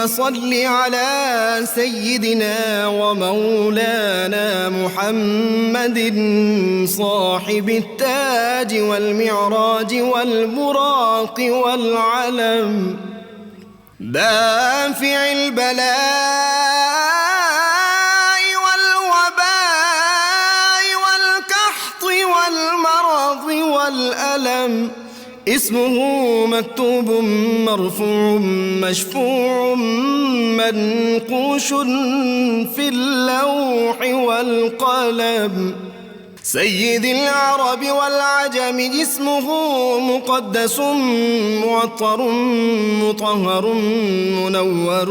اللهم صل على سيدنا ومولانا محمد صاحب التاج والمعراج والبراق والعلم دافع البلاء والوباء والقحط والمرض والألم اسمه مكتوب مرفوع مشفوع منقوش في اللوح والقلم سيد العرب والعجم اسمه مقدس معطر مطهر منور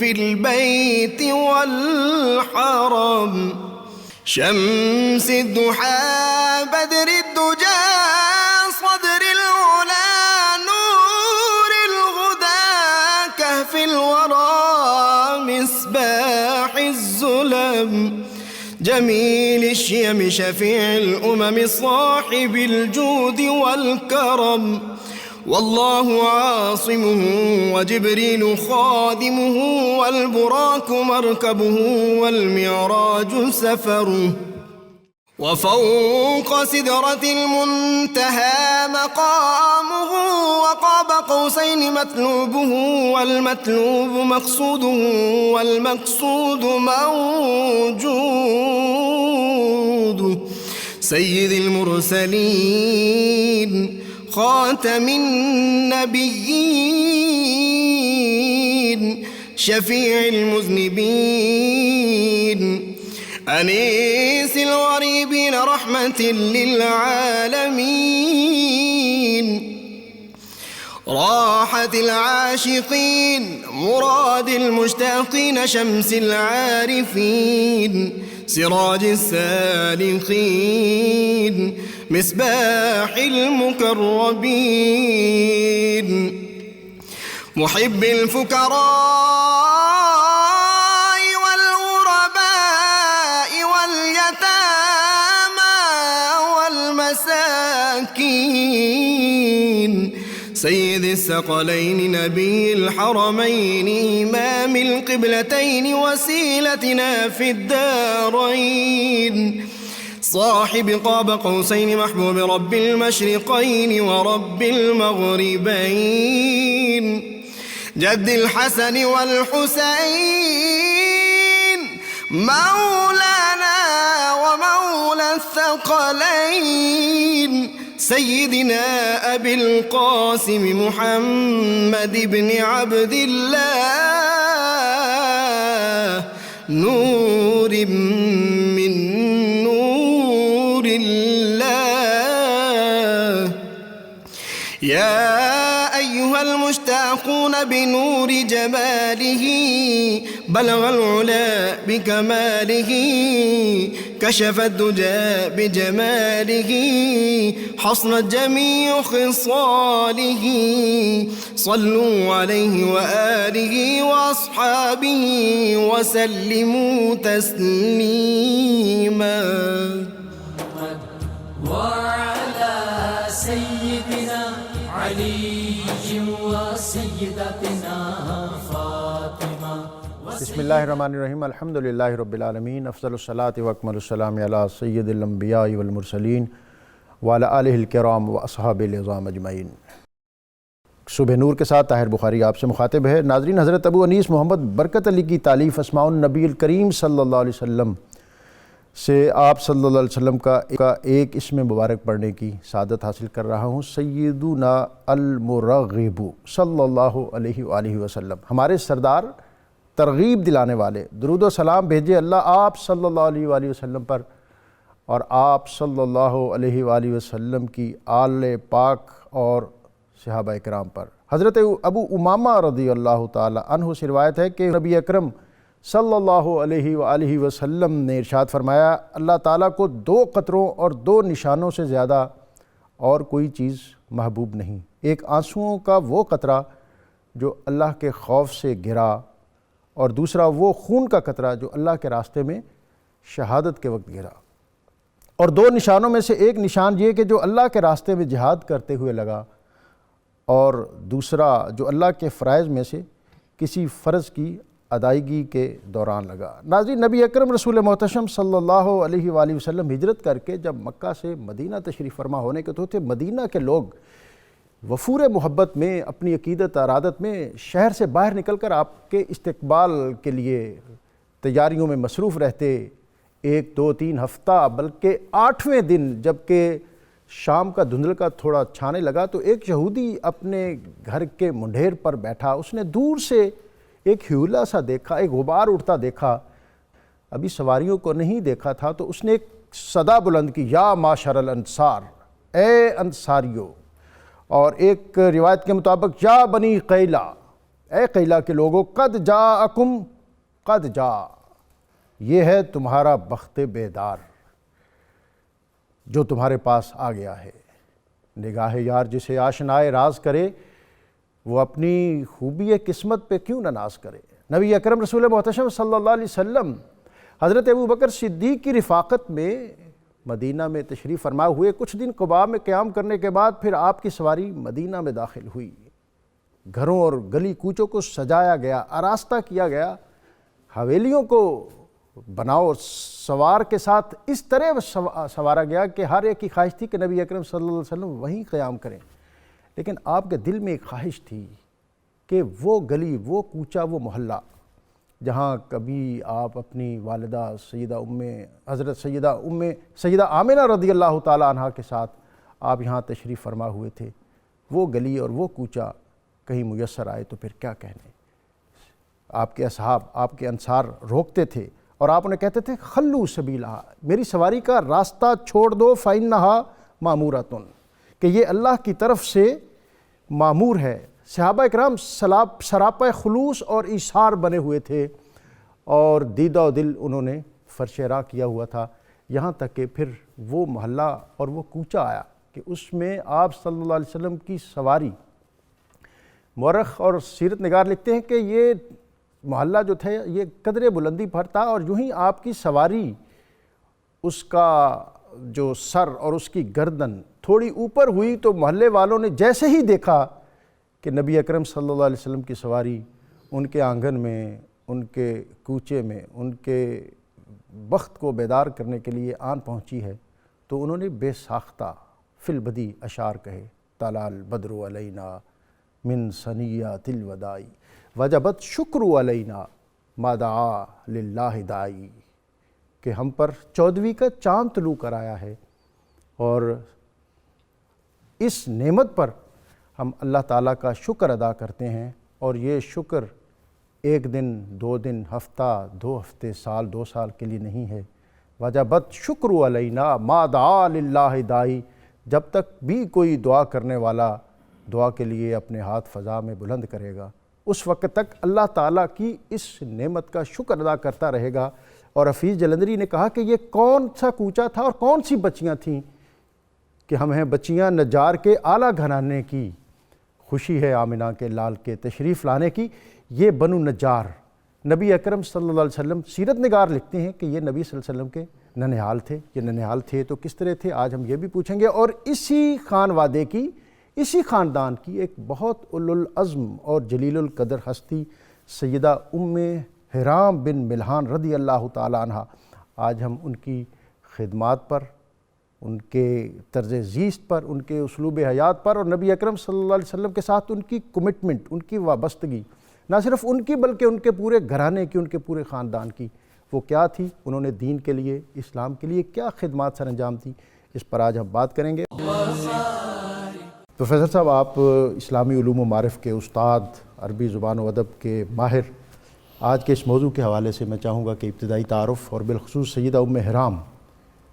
في البيت والحرم شمس الضحى بدر الدجى صدر العلا نور الهدى كهف الورى مصباح الظلم جميل الشيم شفيع الأمم صاحب الجود والكرم والله عاصمه وجبريل خادمه والبراك مركبه والمعراج سفره وفوق سدرة المنتهى مقامه وقاب قوسين مطلوبه والمطلوب مقصوده والمقصود موجود سيد المرسلين خاتم النبيين شفيع المذنبين أنيس الغريبين رحمة للعالمين راحة العاشقين مراد المشتاقين شمس العارفين سراج السالخين مصباح المقربين محب الفقراء سيد الثقلين نبي الحرمين إمام القبلتين وسيلتنا في الدارين صاحب قاب قوسين محبوب رب المشرقين ورب المغربين جد الحسن والحسين مولانا ومولى الثقلين سيدنا أبي القاسم محمد بن عبد الله نور من نور الله يا أيها المشتاقون بنور جماله بلغ العلا بكماله كشف الدجى بجماله حصنت جميع خصاله صلوا عليه وآله وأصحابه وسلموا تسليما وعلى سيدنا علي وسيدتنا فاطمة بسم اللہ الرحمن الرحیم الحمدللہ رب العالمین افضل الصلاۃ و اکمل السلام علی سید الانبیاء والمرسلین وعلی آلہ الکرام و اصحاب العظام اجمعین۔ صبح نور کے ساتھ طاہر بخاری آپ سے مخاطب ہے۔ ناظرین، حضرت ابو انیس محمد برکت علی کی تالیف اسماء النبی الکریم صلی اللہ علیہ وسلم سے آپ صلی اللہ علیہ وسلم کا ایک اسم مبارک پڑھنے کی سعادت حاصل کر رہا ہوں، سیدنا المرغب صلی اللہ علیہ وآلہ وسلم۔ ہمارے سردار ترغیب دلانے والے، درود و سلام بھیجے اللہ آپ صلی اللہ علیہ وآلہ وسلم پر اور آپ صلی اللہ علیہ وآلہ وسلم کی آل پاک اور صحابہ کرام پر۔ حضرت ابو امامہ رضی اللہ تعالی عنہ سے روایت ہے کہ نبی اکرم صلی اللہ علیہ وآلہ وسلم نے ارشاد فرمایا، اللہ تعالیٰ کو 2 قطروں اور 2 نشانوں سے زیادہ اور کوئی چیز محبوب نہیں۔ ایک آنسوؤں کا وہ قطرہ جو اللہ کے خوف سے گرا، اور دوسرا وہ خون کا قطرہ جو اللہ کے راستے میں شہادت کے وقت گرا۔ اور 2 نشانوں میں سے ایک نشان یہ کہ جو اللہ کے راستے میں جہاد کرتے ہوئے لگا، اور دوسرا جو اللہ کے فرائض میں سے کسی فرض کی ادائیگی کے دوران لگا۔ ناظرین، نبی اکرم رسول محتشم صلی اللہ علیہ وآلہ وسلم ہجرت کر کے جب مکہ سے مدینہ تشریف فرما ہونے کے تو تھے، مدینہ کے لوگ وفور محبت میں، اپنی عقیدت ارادت میں شہر سے باہر نکل کر آپ کے استقبال کے لیے تیاریوں میں مصروف رہتے۔ 1 2 3 ہفتہ بلکہ 8ویں دن جب کہ شام کا دھندل کا تھوڑا چھانے لگا تو ایک یہودی اپنے گھر کے منڈھیر پر بیٹھا، اس نے دور سے ایک ہیولا سا دیکھا، ایک غبار اڑتا دیکھا، ابھی سواریوں کو نہیں دیکھا تھا، تو اس نے ایک صدا بلند کی، یا معشر الانصار، اے انصاریو، اور ایک روایت کے مطابق یا بنی قیلہ، اے قیلہ کے لوگوں، قد جاءکم، قد جاء، یہ ہے تمہارا بخت بیدار جو تمہارے پاس آ گیا ہے۔ نگاہ یار جسے آشنائے راز کرے، وہ اپنی خوبی قسمت پہ کیوں نہ ناز کرے۔ نبی اکرم رسول محتشم صلی اللہ علیہ وسلم حضرت ابوبکر صدیق کی رفاقت میں مدینہ میں تشریف فرما ہوئے۔ کچھ دن قباء میں قیام کرنے کے بعد پھر آپ کی سواری مدینہ میں داخل ہوئی۔ گھروں اور گلی کوچوں کو سجایا گیا، آراستہ کیا گیا، حویلیوں کو بناؤ سوار کے ساتھ اس طرح سوارا گیا کہ ہر ایک کی خواہش تھی کہ نبی اکرم صلی اللہ علیہ وسلم وہیں قیام کریں۔ لیکن آپ کے دل میں ایک خواہش تھی کہ وہ گلی، وہ کوچہ، وہ محلہ جہاں کبھی آپ اپنی والدہ حضرت سیدہ آمنہ رضی اللہ تعالیٰ عنہ کے ساتھ آپ یہاں تشریف فرما ہوئے تھے، وہ گلی اور وہ کوچہ کہیں میسر آئے تو پھر کیا کہنے۔ آپ کے اصحاب، آپ کے انصار روکتے تھے اور آپ انہیں کہتے تھے خلو سبیلہا، میری سواری کا راستہ چھوڑ دو، فإنہا مامورۃ، کہ یہ اللہ کی طرف سے مامور ہے۔ صحابہ اکرام سراپا خلوص اور ایثار بنے ہوئے تھے اور دیدہ و دل انہوں نے فرش راہ کیا ہوا تھا، یہاں تک کہ پھر وہ محلہ اور وہ کوچہ آیا کہ اس میں آپ صلی اللہ علیہ وسلم کی سواری، مورخ اور سیرت نگار لکھتے ہیں کہ یہ محلہ جو تھا یہ قدر بلندی پر تھا، اور یوں ہی آپ کی سواری، اس کا جو سر اور اس کی گردن تھوڑی اوپر ہوئی تو محلے والوں نے جیسے ہی دیکھا کہ نبی اکرم صلی اللہ علیہ وسلم کی سواری ان کے آنگن میں، ان کے کوچے میں، ان کے بخت کو بیدار کرنے کے لیے آن پہنچی ہے، تو انہوں نے بے ساختہ فی البدی اشعار کہے، طلع البدر علینا من ثنیات الوداع وجبت شکر علینا ما دعا للہ داعی، کہ ہم پر 14ویں کا چاند طلوع کر آیا ہے اور اس نعمت پر ہم اللہ تعالیٰ کا شکر ادا کرتے ہیں، اور یہ شکر 1 دن 2 دن، ہفتہ 2 ہفتے، سال 2 سال کے لیے نہیں ہے۔ وجبت شکر علینا ما دعا للہ داعی، جب تک بھی کوئی دعا کرنے والا دعا کے لیے اپنے ہاتھ فضا میں بلند کرے گا، اس وقت تک اللہ تعالیٰ کی اس نعمت کا شکر ادا کرتا رہے گا۔ اور حفیظ جلندری نے کہا کہ یہ کون سا کوچہ تھا اور کون سی بچیاں تھیں کہ ہم ہیں بچیاں نجار کے اعلیٰ گھرانے کی، خوشی ہے آمنہ کے لال کے تشریف لانے کی۔ یہ بنو نجار نبی اکرم صلی اللہ علیہ وسلم، سیرت نگار لکھتے ہیں کہ یہ نبی صلی اللہ علیہ وسلم کے ننہال تھے۔ یہ ننہال تھے تو کس طرح تھے، آج ہم یہ بھی پوچھیں گے۔ اور اسی خانوادے کی، اسی خاندان کی ایک بہت اولو العزم اور جلیل القدر ہستی سیدہ ام حرام بن ملحان رضی اللہ تعالیٰ عنہ، آج ہم ان کی خدمات پر، ان کے طرز زیست پر، ان کے اسلوب حیات پر اور نبی اکرم صلی اللہ علیہ وسلم کے ساتھ ان کی کمٹمنٹ، ان کی وابستگی، نہ صرف ان کی بلکہ ان کے پورے گھرانے کی، ان کے پورے خاندان کی، وہ کیا تھی، انہوں نے دین کے لیے، اسلام کے لیے کیا خدمات سر انجام تھی، اس پر آج ہم بات کریں گے۔ پروفیسر صاحب، آپ اسلامی علوم و معارف کے استاد، عربی زبان و ادب کے ماہر، آج کے اس موضوع کے حوالے سے میں چاہوں گا کہ ابتدائی تعارف اور بالخصوص سیدہ ام حرام،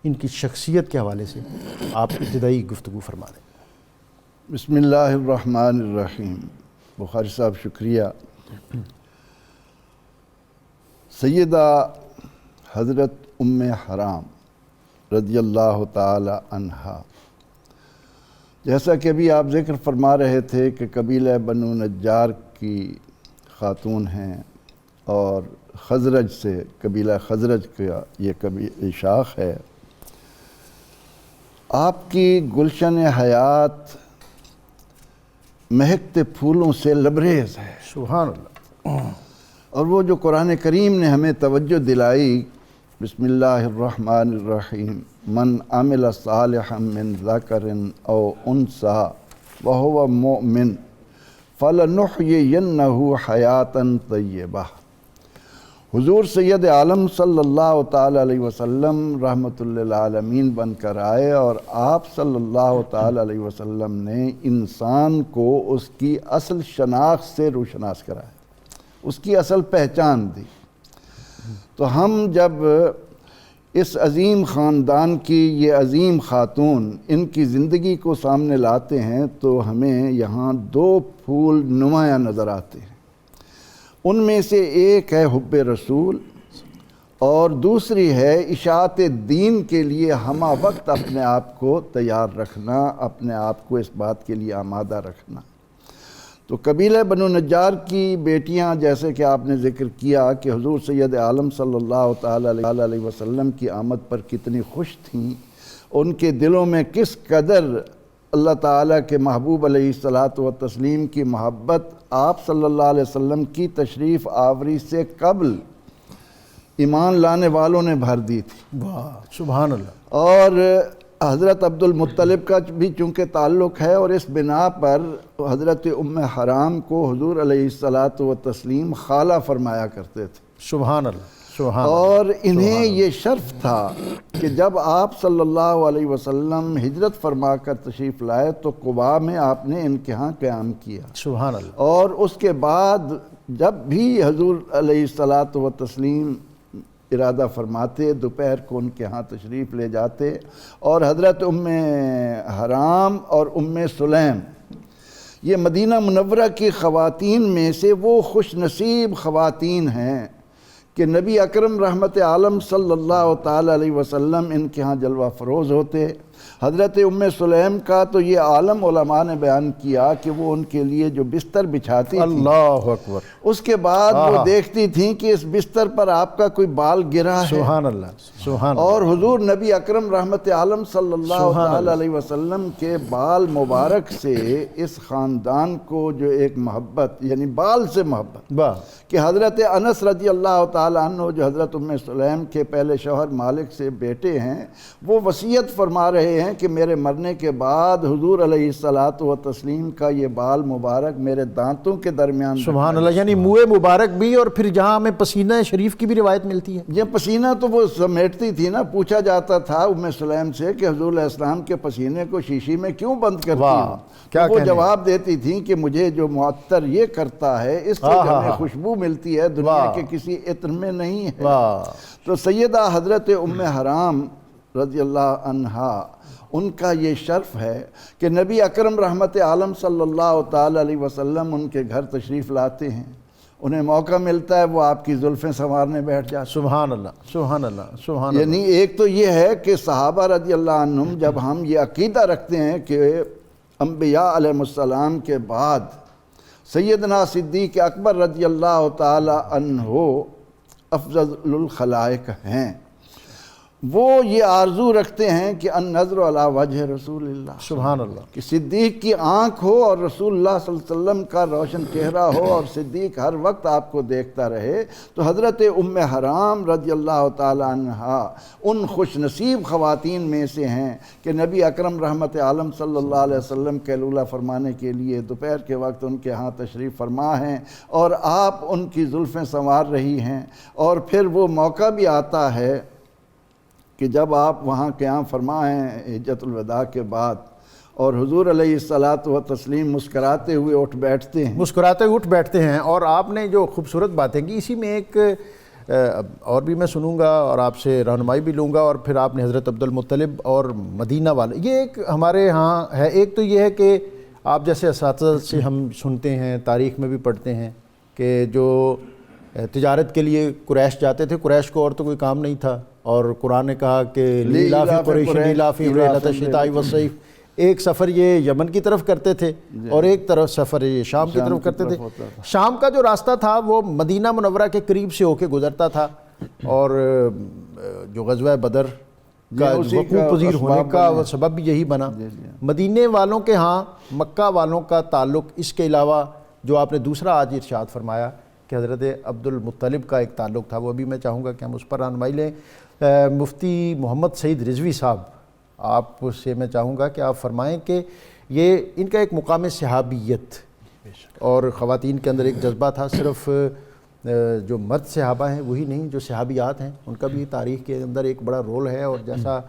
ان کی شخصیت کے حوالے سے آپ ابتدائی گفتگو فرما دیں۔ بسم اللہ الرحمن الرحیم۔ بخاری صاحب شکریہ۔ سیدہ حضرت ام حرام رضی اللہ تعالی عنہا، جیسا کہ ابھی آپ ذکر فرما رہے تھے کہ قبیلہ بنو نجار کی خاتون ہیں اور خزرج سے، قبیلہ خزرج کا یہ شاخ ہے۔ آپ کی گلشن حیات مہکتے پھولوں سے لبریز ہے، سبحان اللہ۔ اور وہ جو قرآن کریم نے ہمیں توجہ دلائی، بسم اللہ الرحمن الرحیم، من عمل صالحا من ذکر او انثی وہو مؤمن فلنحیینہ حیاتا طیبہ۔ حضور سید عالم صلی اللہ تعالیٰ علیہ وسلم رحمۃ للعالمین بن کر آئے، اور آپ صلی اللہ تعالیٰ علیہ وسلم نے انسان کو اس کی اصل شناخت سے روشناس کرایا، اس کی اصل پہچان دی۔ تو ہم جب اس عظیم خاندان کی یہ عظیم خاتون، ان کی زندگی کو سامنے لاتے ہیں تو ہمیں یہاں دو پھول نمایاں نظر آتے ہیں۔ ان میں سے ایک ہے حب رسول، اور دوسری ہے اشاعت دین کے لیے ہمہ وقت اپنے آپ کو تیار رکھنا، اپنے آپ کو اس بات کے لیے آمادہ رکھنا۔ تو قبیلہ بنو نجار کی بیٹیاں، جیسے کہ آپ نے ذکر کیا کہ حضور سید عالم صلی اللہ تعالیٰ علیہ وسلم کی آمد پر کتنی خوش تھیں، ان کے دلوں میں کس قدر اللہ تعالیٰ کے محبوب علیہ الصلاۃ والتسلیم کی محبت آپ صلی اللہ علیہ وسلم کی تشریف آوری سے قبل ایمان لانے والوں نے بھر دی تھی۔ واہ سبحان اللہ۔ اور حضرت عبد المطلب کا بھی چونکہ تعلق ہے، اور اس بنا پر حضرت ام حرام کو حضور علیہ الصلاۃ والتسلیم خالہ فرمایا کرتے تھے۔ سبحان اللہ سبحان اللہ۔ اور انہیں یہ شرف تھا کہ جب آپ صلی اللہ علیہ وسلم ہجرت فرما کر تشریف لائے تو قباء میں آپ نے ان کے ہاں قیام کیا، سبحان اللہ۔ اور اس کے بعد جب بھی حضور علیہ الصلاۃ والتسلیم ارادہ فرماتے دوپہر کو ان کے ہاں تشریف لے جاتے، اور حضرت ام حرام اور ام سلیم یہ مدینہ منورہ کی خواتین میں سے وہ خوش نصیب خواتین ہیں کہ نبی اکرم رحمت عالم صلی اللہ تعالیٰ علیہ وسلم ان کے ہاں جلوہ فروز ہوتے۔ حضرت ام سلیم کا تو یہ عالم علماء نے بیان کیا کہ وہ ان کے لیے جو بستر بچھاتی تھی، اللہ اکبر، اس کے بعد وہ دیکھتی تھیں کہ اس بستر پر آپ کا کوئی بال گرا ہے، سبحان اللہ سبحان اللہ۔ اور حضور نبی اکرم رحمت عالم صلی اللہ تعالیٰ علیہ وسلم کے بال مبارک سے اس خاندان کو جو ایک محبت، یعنی بال سے محبت، واہ، کہ حضرت انس رضی اللہ تعالیٰ عنہ جو حضرت ام سلیم کے پہلے شوہر مالک سے بیٹے ہیں، وہ وصیت فرما رہے ہیں کہ میرے مرنے کے بعد حضور علیہ الصلاۃ والتسلیم کا یہ بال مبارک میرے دانتوں کے درمیان، سبحان اللہ، یعنی منہ مبارک بھی، اور پھر جہاں ہمیں پسینہ شریف کی بھی روایت ملتی ہے۔ یہ پسینہ تو وہ سمیٹتی تھی نا، پوچھا جاتا تھا ام سلیم سے کہ حضور علیہ السلام کے پسینے کو شیشی میں کیوں بند کرتی ہوں؟ کیا وہ جواب دیتی تھیں کہ مجھے جو معطر یہ کرتا ہے اس سے جو ہمیں خوشبو ملتی ہے دنیا کے کسی عطر میں نہیں ہے۔ تو سیدہ حضرت ام حرام رضی اللہ عنہا، ان کا یہ شرف ہے کہ نبی اکرم رحمت عالم صلی اللہ تعالیٰ علیہ وسلم ان کے گھر تشریف لاتے ہیں، انہیں موقع ملتا ہے وہ آپ کی زلفیں سنوارنے بیٹھ جاتے ہیں۔ سبحان اللہ سبحان اللہ سبحان اللہ۔ یعنی ایک تو یہ ہے کہ صحابہ رضی اللہ عنہم جب ہم یہ عقیدہ رکھتے ہیں کہ انبیاء علیہ السلام کے بعد سیدنا صدیق اکبر رضی اللہ تعالی عنہ افضل الخلائق ہیں، وہ یہ آرزو رکھتے ہیں کہ النظر علی وجہ رسول اللہ، سبحان اللہ، کہ صدیق کی آنکھ ہو اور رسول اللہ صلی اللہ علیہ وسلم کا روشن چہرہ ہو اور صدیق ہر وقت آپ کو دیکھتا رہے۔ تو حضرت ام حرام رضی اللہ تعالی عنہا ان خوش نصیب خواتین میں سے ہیں کہ نبی اکرم رحمت عالم صلی اللہ علیہ وسلم قیلولہ فرمانے کے لیے دوپہر کے وقت ان کے ہاں تشریف فرما ہیں، اور آپ ان کی زلفیں سنوار رہی ہیں۔ اور پھر وہ موقع بھی آتا ہے کہ جب آپ وہاں قیام فرما ہیں حجۃ الوداع کے بعد، اور حضور علیہ الصلاۃ والتسلیم مسکراتے ہوئے اٹھ بیٹھتے ہیں، مسکراتے ہوئے اٹھ بیٹھتے ہیں۔ اور آپ نے جو خوبصورت باتیں کی، اسی میں ایک اور بھی میں سنوں گا اور آپ سے رہنمائی بھی لوں گا، اور پھر آپ نے حضرت عبد المطلب اور مدینہ والے، یہ ایک ہمارے ہاں ہے۔ ایک تو یہ ہے کہ آپ جیسے اساتذہ سے ہم سنتے ہیں، تاریخ میں بھی پڑھتے ہیں کہ جو تجارت کے لیے قریش جاتے تھے، قریش کو اور تو کوئی کام نہیں تھا، اور قرآن نے کہا کہ لیلافی قریش لیلافی رحلۃ الشتاء والصیف، ایک سفر یہ یمن کی طرف کرتے تھے اور ایک طرف سفر یہ شام کی طرف کرتے تھے۔ شام کا جو راستہ تھا وہ مدینہ منورہ کے قریب سے ہو کے گزرتا تھا، اور جو غزوہ بدر کا وقوع پذیر ہونے کا سبب بھی یہی بنا۔ مدینے والوں کے ہاں مکہ والوں کا تعلق، اس کے علاوہ جو آپ نے دوسرا آج ارشاد فرمایا کہ حضرت عبد المطلب کا ایک تعلق تھا، وہ بھی میں چاہوں گا کہ ہم اس پر رہنمائی لیں۔ مفتی محمد سعید رضوی صاحب، آپ سے میں چاہوں گا کہ آپ فرمائیں کہ یہ ان کا ایک مقام صحابیت اور خواتین کے اندر ایک جذبہ تھا، صرف جو مرد صحابہ ہیں وہی نہیں، جو صحابیات ہیں ان کا بھی تاریخ کے اندر ایک بڑا رول ہے، اور جیسا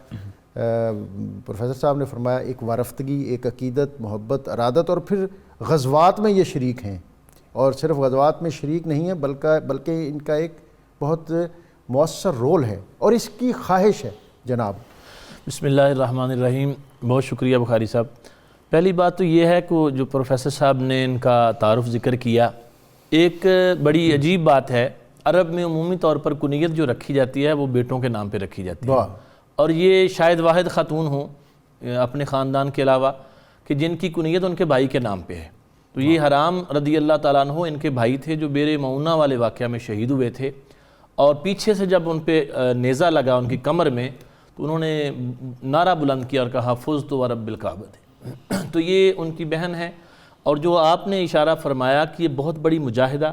پروفیسر صاحب نے فرمایا ایک وارفتگی، ایک عقیدت، محبت، ارادت، اور پھر غزوات میں یہ شریک ہیں، اور صرف غزوات میں شریک نہیں ہیں بلکہ ان کا ایک بہت مؤثر رول ہے اور اس کی خواہش ہے۔ جناب بسم اللہ الرحمن الرحیم، بہت شکریہ بخاری صاحب۔ پہلی بات تو یہ ہے کہ جو پروفیسر صاحب نے ان کا تعارف ذکر کیا، ایک بڑی عجیب بات ہے، عرب میں عمومی طور پر کنیت جو رکھی جاتی ہے وہ بیٹوں کے نام پہ رکھی جاتی ہے، اور یہ شاید واحد خاتون ہوں اپنے خاندان کے علاوہ کہ جن کی کنیت ان کے بھائی کے نام پہ ہے۔ تو یہ حرام رضی اللہ تعالیٰ عنہ ان کے بھائی تھے جو بیر معونہ والے واقعہ میں شہید ہوئے تھے، اور پیچھے سے جب ان پہ نیزہ لگا ان کی کمر میں تو انہوں نے نعرہ بلند کیا اور کہا فزت ورب الکعبہ۔ تو یہ ان کی بہن ہے، اور جو آپ نے اشارہ فرمایا کہ یہ بہت بڑی مجاہدہ،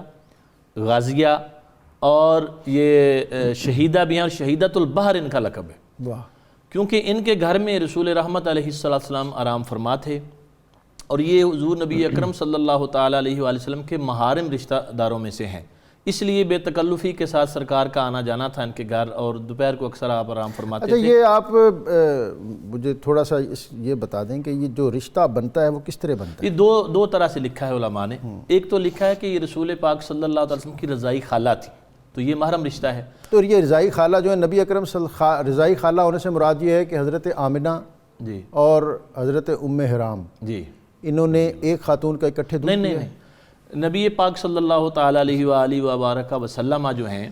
غازیہ، اور یہ شہیدہ بھی ہیں، اور شہیدۃ البحر ان کا لقب ہے، کیونکہ ان کے گھر میں رسول رحمت علیہ السلام آرام فرما تھے، اور یہ حضور نبی اکرم صلی اللہ تعالیٰ علیہ وآلہ وسلم کے محارم رشتہ داروں میں سے ہیں، اس لیے بے تکلفی کے ساتھ سرکار کا آنا جانا تھا ان کے گھر، اور دوپہر کو اکثر آپ آرام فرماتے تھے۔ یہ آپ مجھے تھوڑا سا یہ بتا دیں کہ یہ جو رشتہ بنتا ہے وہ کس طرح بنتا ہے؟ یہ دو طرح سے لکھا ہے علماء نے۔ ایک تو لکھا ہے کہ یہ رسول پاک صلی اللہ علیہ وسلم کی رضائی خالہ تھی، تو یہ محرم رشتہ ہے۔ تو یہ رضائی خالہ جو ہے نبی اکرم رضائی خالہ ہونے سے مراد یہ ہے کہ حضرت آمنہ جی اور حضرت ام حرام جی انہوں نے ایک خاتون کا اکٹھے دودھ نہیں، نبی پاک صلی اللہ تعالیٰ علیہ وآلہ وبارک وسلم جو ہیں،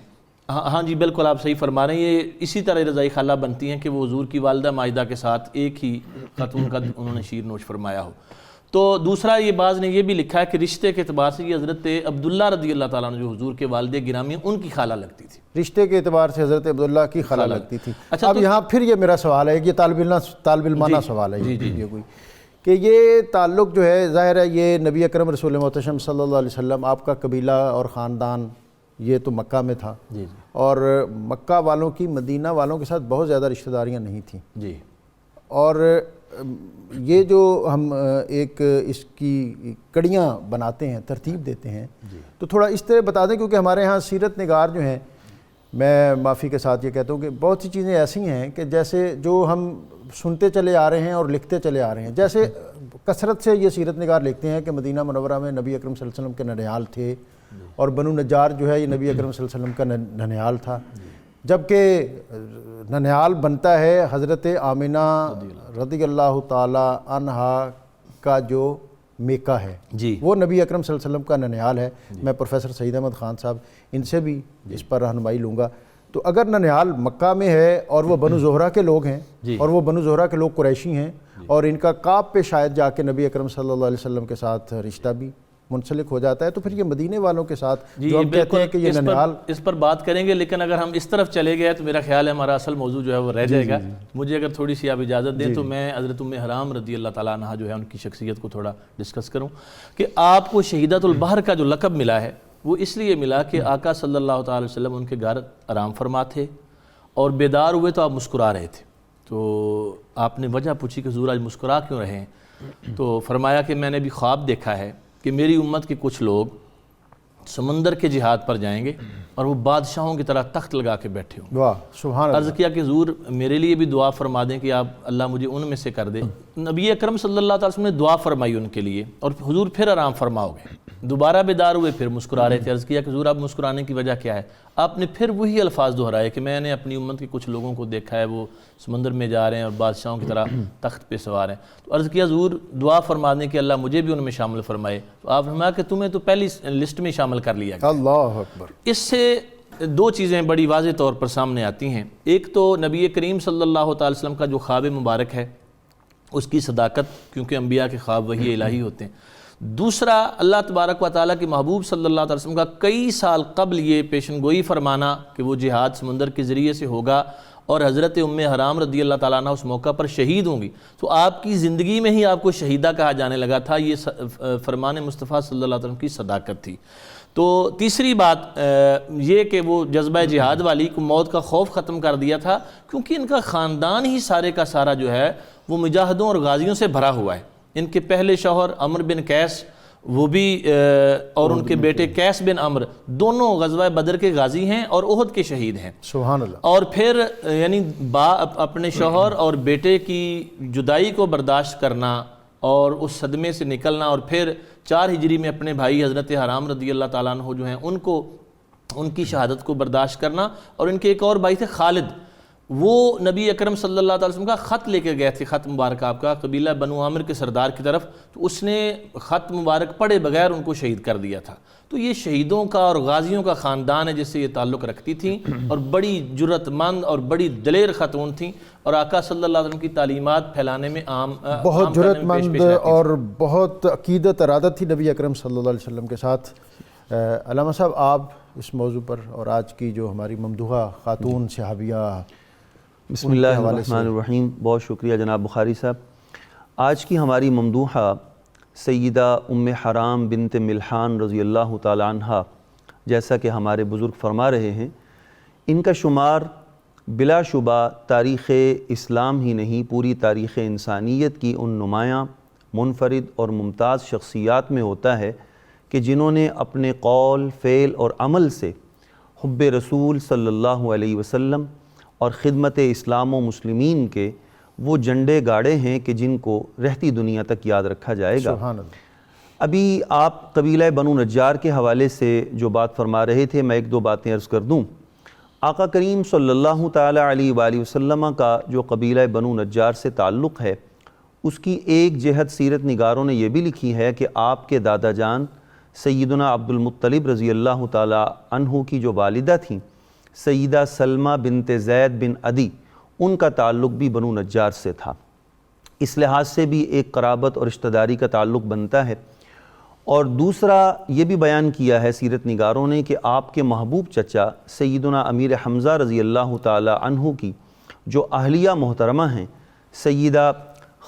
ہاں جی بالکل آپ صحیح فرما رہے ہیں، یہ اسی طرح رضائی خالہ بنتی ہیں کہ وہ حضور کی والدہ مائدہ کے ساتھ ایک ہی خاتون کا انہوں نے شیر نوش فرمایا ہو۔ تو دوسرا یہ بعض نے یہ بھی لکھا ہے کہ رشتے کے اعتبار سے یہ حضرت عبداللہ رضی اللہ تعالیٰ عنہ جو حضور کے والد گرامی ان کی خالہ لگتی تھی، رشتے کے اعتبار سے حضرت عبداللہ کی خالہ لگتی تھی۔ اب یہاں پھر یہ میرا سوال ہے، یہ طالب علمانہ سوال ہے یہ کوئی کہ یہ تعلق جو ہے ظاہر ہے یہ نبی اکرم رسول محتشم صلی اللہ علیہ وسلم، آپ کا قبیلہ اور خاندان یہ تو مکہ میں تھا، اور مکہ والوں کی مدینہ والوں کے ساتھ بہت زیادہ رشتہ داریاں نہیں تھیں جی، اور یہ جو ہم ایک اس کی کڑیاں بناتے ہیں، ترتیب دیتے ہیں، تو تھوڑا اس طرح بتا دیں، کیونکہ ہمارے ہاں سیرت نگار جو ہیں، میں معافی کے ساتھ یہ کہتا ہوں کہ بہت سی چیزیں ایسی ہیں کہ جیسے جو ہم سنتے چلے آ رہے ہیں اور لکھتے چلے آ رہے ہیں، جیسے کثرت سے یہ سیرت نگار لکھتے ہیں کہ مدینہ منورہ میں نبی اکرم صلی اللہ علیہ وسلم کے ننیال تھے، اور بنو نجار جو ہے یہ نبی اکرم صلی اللہ علیہ وسلم کا ننیال تھا، جبکہ ننیال بنتا ہے حضرت آمنہ رضی اللہ تعالی عنہا کا جو میکہ ہے جی، وہ نبی اکرم صلی اللہ علیہ وسلم کا ننیال ہے۔ میں پروفیسر سعید احمد خان صاحب ان سے بھی اس پر رہنمائی لوں گا۔ تو اگر ننیال مکہ میں ہے اور وہ بنو زہرہ کے لوگ ہیں، اور وہ بنو زہرہ کے لوگ قریشی ہیں، اور ان کا کعب پہ شاید جا کے نبی اکرم صلی اللہ علیہ وسلم کے ساتھ رشتہ بھی منسلک ہو جاتا ہے، تو پھر یہ مدینے والوں کے ساتھ جو ہم کہتے ہیں کہ یہ ننیال، اس پر بات کریں گے، لیکن اگر ہم اس طرف چلے گئے تو میرا خیال ہے ہمارا اصل موضوع جو ہے وہ رہ جائے گا۔ مجھے اگر تھوڑی سی آپ اجازت دیں تو میں حضرت ام حرام رضی اللہ تعالیٰ عنہ جو ہے ان کی شخصیت کو تھوڑا ڈسکس کروں کہ آپ کو شہیدۃ البحر کا جو لقب ملا ہے وہ اس لیے ملا کہ آقا صلی اللہ تعالی وسلم ان کے گھر آرام فرما تھے، اور بیدار ہوئے تو آپ مسکرا رہے تھے۔ تو آپ نے وجہ پوچھی کہ حضور آج مسکرا کیوں رہے ہیں؟ تو فرمایا کہ میں نے بھی خواب دیکھا ہے کہ میری امت کے کچھ لوگ سمندر کے جہاد پر جائیں گے اور وہ بادشاہوں کی طرح تخت لگا کے بیٹھے ہوں۔ واہ سبحان اللہ۔ عرض کیا کہ حضور میرے لیے بھی دعا فرما دیں کہ آپ اللہ مجھے ان میں سے کر دے۔ نبی اکرم صلی اللہ علیہ وسلم نے دعا فرمائی ان کے لیے، اور حضور پھر آرام فرما ہو گئے، دوبارہ بیدار ہوئے، پھر مسکرا رہے تھے۔ عرض کیا کہ حضور آپ مسکرانے کی وجہ کیا ہے؟ آپ نے پھر وہی الفاظ دہرائے کہ میں نے اپنی امت کے کچھ لوگوں کو دیکھا ہے وہ سمندر میں جا رہے ہیں اور بادشاہوں کی طرح تخت پہ سوار ہیں۔ تو عرض کیا حضور دعا فرما دیں کہ اللہ مجھے بھی ان میں شامل فرمائے۔ تو آپ نے فرمایا کہ تمہیں تو پہلی لسٹ میں شامل کر لیا گیا۔ اللہ اکبر۔ اس سے دو چیزیں بڑی واضح طور پر سامنے آتی ہیں۔ ایک تو نبی کریم صلی اللہ تعالی وسلم کا جو خواب مبارک ہے اس کی صداقت، کیونکہ انبیاء کے خواب وحی الہی ہوتے ہیں۔ دوسرا اللہ تبارک و تعالیٰ کے محبوب صلی اللہ علیہ وسلم کا کئی سال قبل یہ پیشن گوئی فرمانا کہ وہ جہاد سمندر کے ذریعے سے ہوگا اور حضرت ام حرام رضی اللہ تعالیٰ عنہ اس موقع پر شہید ہوں گی، تو آپ کی زندگی میں ہی آپ کو شہیدہ کہا جانے لگا تھا۔ یہ فرمان مصطفیٰ صلی اللہ علیہ وسلم کی صداقت تھی۔ تو تیسری بات یہ کہ وہ جذبہ جہاد والی کو موت کا خوف ختم کر دیا تھا، کیونکہ ان کا خاندان ہی سارے کا سارا جو ہے وہ مجاہدوں اور غازیوں سے بھرا ہوا ہے۔ ان کے پہلے شوہر عمر بن قیس وہ بھی اور ان کے بیٹے قیس بن عمر دونوں غزوہ بدر کے غازی ہیں اور احد کے شہید ہیں۔ سبحان اللہ۔ اور پھر یعنی اپنے شوہر اور بیٹے کی جدائی کو برداشت کرنا اور اس صدمے سے نکلنا، اور پھر 4 ہجری میں اپنے بھائی حضرت حرام رضی اللہ تعالیٰ عنہ جو ہیں ان کی شہادت کو برداشت کرنا، اور ان کے ایک اور بھائی تھے خالد، وہ نبی اکرم صلی اللہ علیہ وسلم کا خط لے کے گئے تھے، خط مبارک آپ کا قبیلہ بنو عامر کے سردار کی طرف، تو اس نے خط مبارک پڑھے بغیر ان کو شہید کر دیا تھا۔ تو یہ شہیدوں کا اور غازیوں کا خاندان ہے جس سے یہ تعلق رکھتی تھیں، اور بڑی جرت مند اور بڑی دلیر خاتون تھیں، اور آقا صلی اللہ علیہ وسلم کی تعلیمات پھیلانے میں بہت جرت مند اور بہت عقیدت ارادت تھی نبی اکرم صلی اللہ علیہ وسلم کے ساتھ۔ علامہ صاحب، آپ اس موضوع پر اور آج کی جو ہماری ممدوحہ خاتون صحابیہ، بسم اللہ الرحمن الرحیم، بہت شکریہ جناب بخاری صاحب۔ آج کی ہماری ممدوحہ سیدہ ام حرام بنت ملحان رضی اللہ تعالی عنہ، جیسا کہ ہمارے بزرگ فرما رہے ہیں، ان کا شمار بلا شبہ تاریخ اسلام ہی نہیں، پوری تاریخ انسانیت کی ان نمایاں، منفرد اور ممتاز شخصیات میں ہوتا ہے کہ جنہوں نے اپنے قول، فعل اور عمل سے حب رسول صلی اللہ علیہ وسلم اور خدمت اسلام و مسلمین کے وہ جھنڈے گاڑے ہیں کہ جن کو رہتی دنیا تک یاد رکھا جائے گا۔ سبحان اللہ۔ ابھی آپ قبیلہ بنو نجار کے حوالے سے جو بات فرما رہے تھے، میں 1-2 باتیں عرض کر دوں۔ آقا کریم صلی اللہ تعالی علیہ وآلہ وسلم کا جو قبیلہ بنو نجار سے تعلق ہے، اس کی ایک جہت سیرت نگاروں نے یہ بھی لکھی ہے کہ آپ کے دادا جان سیدنا عبد المطلب رضی اللہ تعالی عنہ کی جو والدہ تھیں سیدہ سلمہ بنت زید بن عدی، ان کا تعلق بھی بنو نجار سے تھا۔ اس لحاظ سے بھی ایک قرابت اور رشتہ داری کا تعلق بنتا ہے۔ اور دوسرا یہ بھی بیان کیا ہے سیرت نگاروں نے کہ آپ کے محبوب چچا سیدنا امیر حمزہ رضی اللہ تعالی عنہ کی جو اہلیہ محترمہ ہیں سیدہ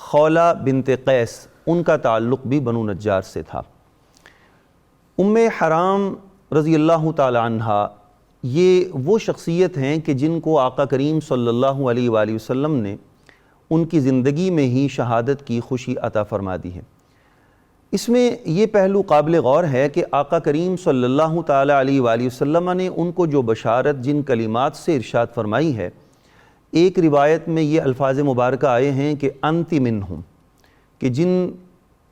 خولہ بنت قیس، ان کا تعلق بھی بنو نجار سے تھا۔ ام حرام رضی اللہ تعالی عنہ یہ وہ شخصیت ہیں کہ جن کو آقا کریم صلی اللہ علیہ وآلہ وسلم نے ان کی زندگی میں ہی شہادت کی خوشی عطا فرما دی ہے۔ اس میں یہ پہلو قابل غور ہے کہ آقا کریم صلی اللہ تعالی علیہ وآلہ وسلم نے ان کو جو بشارت جن کلمات سے ارشاد فرمائی ہے، ایک روایت میں یہ الفاظ مبارکہ آئے ہیں کہ انت منہم، کہ جن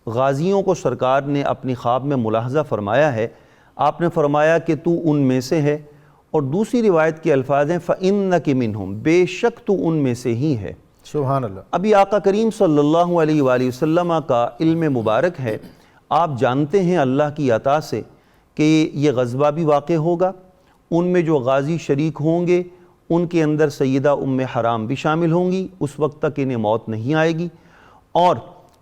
غازیوں کو سرکار نے اپنی خواب میں ملاحظہ فرمایا ہے، آپ نے فرمایا کہ تو ان میں سے ہے، اور دوسری روایت کے الفاظ ہیں فَإِنَّكِ مِنْهُمْ، بے شک تو ان میں سے ہی ہے۔ سبحان اللہ۔ ابھی آقا کریم صلی اللہ علیہ وآلہ وسلم کا علم مبارک ہے، آپ جانتے ہیں اللہ کی عطا سے کہ یہ غزوہ بھی واقع ہوگا، ان میں جو غازی شریک ہوں گے ان کے اندر سیدہ ام حرام بھی شامل ہوں گی، اس وقت تک انہیں موت نہیں آئے گی اور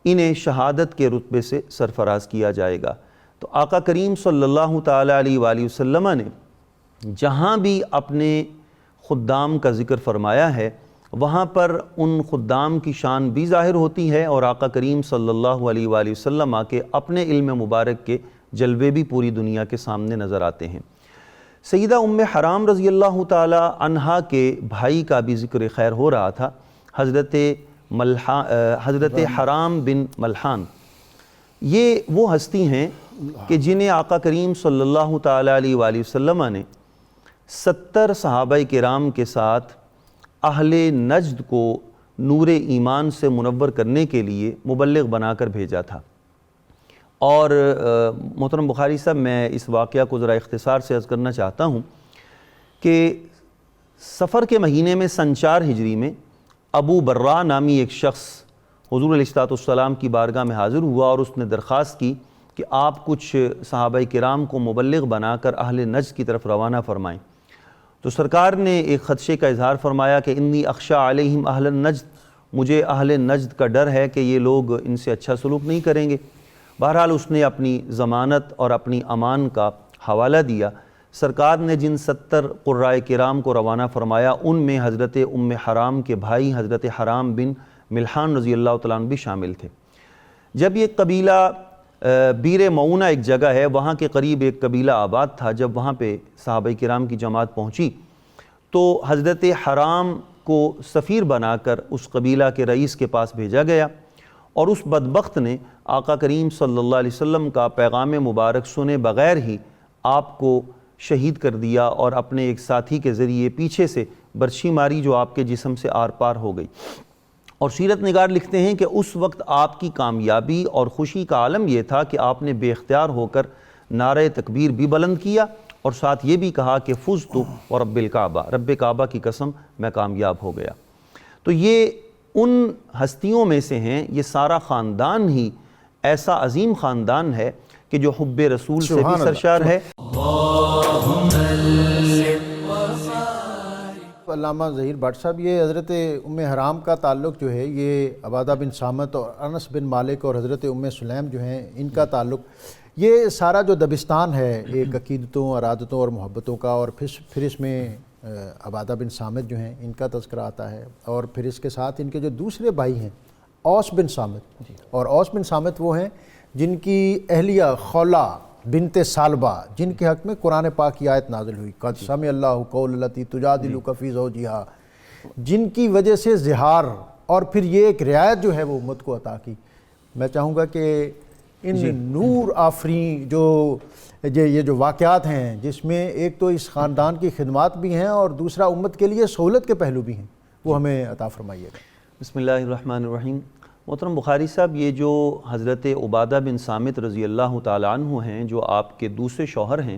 انہیں شہادت کے رتبے سے سرفراز کیا جائے گا۔ تو آقا کریم صلی اللہ تعالی علیہ وآلہ وسلم نے جہاں بھی اپنے خدام کا ذکر فرمایا ہے، وہاں پر ان خدام کی شان بھی ظاہر ہوتی ہے، اور آقا کریم صلی اللہ علیہ وآلہ وسلم کے اپنے علم مبارک کے جلوے بھی پوری دنیا کے سامنے نظر آتے ہیں۔ سیدہ ام حرام رضی اللہ تعالی عنہا کے بھائی کا بھی ذکر خیر ہو رہا تھا، حضرت حرام بن ملحان۔ یہ وہ ہستی ہیں کہ جنہیں آقا کریم صلی اللہ تعالی علیہ وآلہ وسلم نے 70 صحابہ کرام کے ساتھ اہل نجد کو نور ایمان سے منور کرنے کے لیے مبلغ بنا کر بھیجا تھا۔ اور محترم بخاری صاحب، میں اس واقعہ کو ذرا اختصار سے عرض کرنا چاہتا ہوں کہ سفر کے مہینے میں سن 4 ہجری میں ابو برا نامی ایک شخص حضور علیہ السلام کی بارگاہ میں حاضر ہوا، اور اس نے درخواست کی کہ آپ کچھ صحابہ کرام کو مبلغ بنا کر اہل نجد کی طرف روانہ فرمائیں۔ تو سرکار نے ایک خدشے کا اظہار فرمایا کہ انی اخشا علیہم اہل النجد، مجھے اہل نجد کا ڈر ہے کہ یہ لوگ ان سے اچھا سلوک نہیں کریں گے۔ بہرحال اس نے اپنی ضمانت اور اپنی امان کا حوالہ دیا۔ سرکار نے جن 70 قرائے کرام کو روانہ فرمایا، ان میں حضرت ام حرام کے بھائی حضرت حرام بن ملحان رضی اللہ تعالیٰ عنہ بھی شامل تھے۔ جب یہ قبیلہ بیر معونہ ایک جگہ ہے، وہاں کے قریب ایک قبیلہ آباد تھا۔ جب وہاں پہ صحابہ کرام کی جماعت پہنچی تو حضرت حرام کو سفیر بنا کر اس قبیلہ کے رئیس کے پاس بھیجا گیا، اور اس بدبخت نے آقا کریم صلی اللہ علیہ وسلم کا پیغام مبارک سنے بغیر ہی آپ کو شہید کر دیا، اور اپنے ایک ساتھی کے ذریعے پیچھے سے برچھی ماری جو آپ کے جسم سے آر پار ہو گئی۔ اور سیرت نگار لکھتے ہیں کہ اس وقت آپ کی کامیابی اور خوشی کا عالم یہ تھا کہ آپ نے بے اختیار ہو کر نعرہ تکبیر بھی بلند کیا، اور ساتھ یہ بھی کہا کہ فزت ورب الکعبہ، رب کعبہ کی قسم میں کامیاب ہو گیا۔ تو یہ ان ہستیوں میں سے ہیں، یہ سارا خاندان ہی ایسا عظیم خاندان ہے کہ جو حب رسول سے بھی سرشار ہے۔ علامہ ظہیر بٹ صاحب، یہ حضرت ام حرام کا تعلق جو ہے یہ عبادہ بن صامت اور انس بن مالک اور حضرت ام سلیم جو ہیں ان کا تعلق، یہ سارا جو دبستان ہے ایک عقیدتوں اور عادتوں اور محبتوں کا، اور پھر اس میں عبادہ بن صامت جو ہیں ان کا تذکرہ آتا ہے، اور پھر اس کے ساتھ ان کے جو دوسرے بھائی ہیں اوس بن صامت، اور اوس بن صامت وہ ہیں جن کی اہلیہ خولہ بنت سالبہ، جن کے حق میں قرآن پاک کی آیت نازل ہوئی، قد سمع اللہ قول التی تجادلک فی زوجہا، جن کی وجہ سے زہار اور پھر یہ ایک رعایت جو ہے وہ امت کو عطا کی۔ میں چاہوں گا کہ ان نور آفرین یہ جو واقعات ہیں، جس میں ایک تو اس خاندان کی خدمات بھی ہیں اور دوسرا امت کے لیے سہولت کے پہلو بھی ہیں، وہ ہمیں عطا فرمائیے گا۔ بسم اللہ الرحمن الرحیم۔ محترم بخاری صاحب، یہ جو حضرت عبادہ بن صامت رضی اللہ تعالیٰ عنہ ہیں، جو آپ کے دوسرے شوہر ہیں،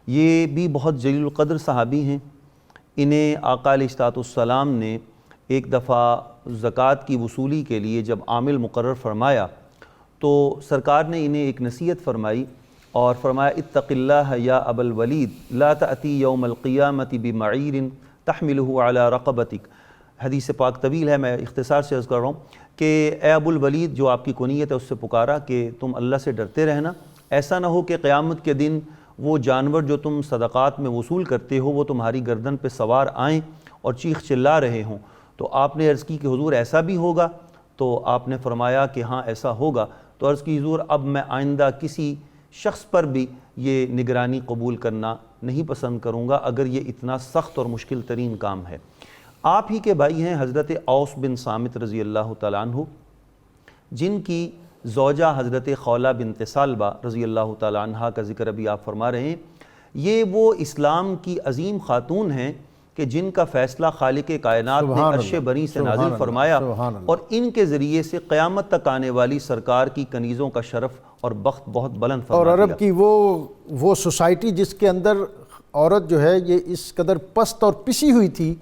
یہ بھی بہت جلیل القدر صحابی ہیں۔ انہیں آقا علیہ السلام نے ایک دفعہ زکوٰۃ کی وصولی کے لیے جب عامل مقرر فرمایا تو سرکار نے انہیں ایک نصیحت فرمائی اور فرمایا اتق اللہ یا ابا الولید لا تأتی یوم القیامت بمعیر تحملہ علی رقبتک۔ حدیث پاک طویل ہے، میں اختصار سے عرض کر رہا ہوں کہ اے ابو الولید، جو آپ کی کنیت ہے، اس سے پکارا کہ تم اللہ سے ڈرتے رہنا، ایسا نہ ہو کہ قیامت کے دن وہ جانور جو تم صدقات میں وصول کرتے ہو وہ تمہاری گردن پہ سوار آئیں اور چیخ چلا رہے ہوں۔ تو آپ نے عرض کی کہ حضور ایسا بھی ہوگا؟ تو آپ نے فرمایا کہ ہاں ایسا ہوگا۔ تو عرض کی حضور اب میں آئندہ کسی شخص پر بھی یہ نگرانی قبول کرنا نہیں پسند کروں گا اگر یہ اتنا سخت اور مشکل ترین کام ہے۔ آپ ہی کے بھائی ہیں حضرت اوس بن صامت رضی اللہ تعالیٰ عنہ، جن کی زوجہ حضرت خولہ بنت سالبہ رضی اللہ تعالیٰ عنہ کا ذکر ابھی آپ فرما رہے ہیں۔ یہ وہ اسلام کی عظیم خاتون ہیں کہ جن کا فیصلہ خالق کائنات نے عرش بری سے نازل فرمایا، اور ان کے ذریعے سے قیامت تک آنے والی سرکار کی کنیزوں کا شرف اور بخت بہت بلند فرما دیا۔ اور عرب کی وہ سوسائٹی جس کے اندر عورت جو ہے یہ اس قدر پست اور پسی ہوئی تھی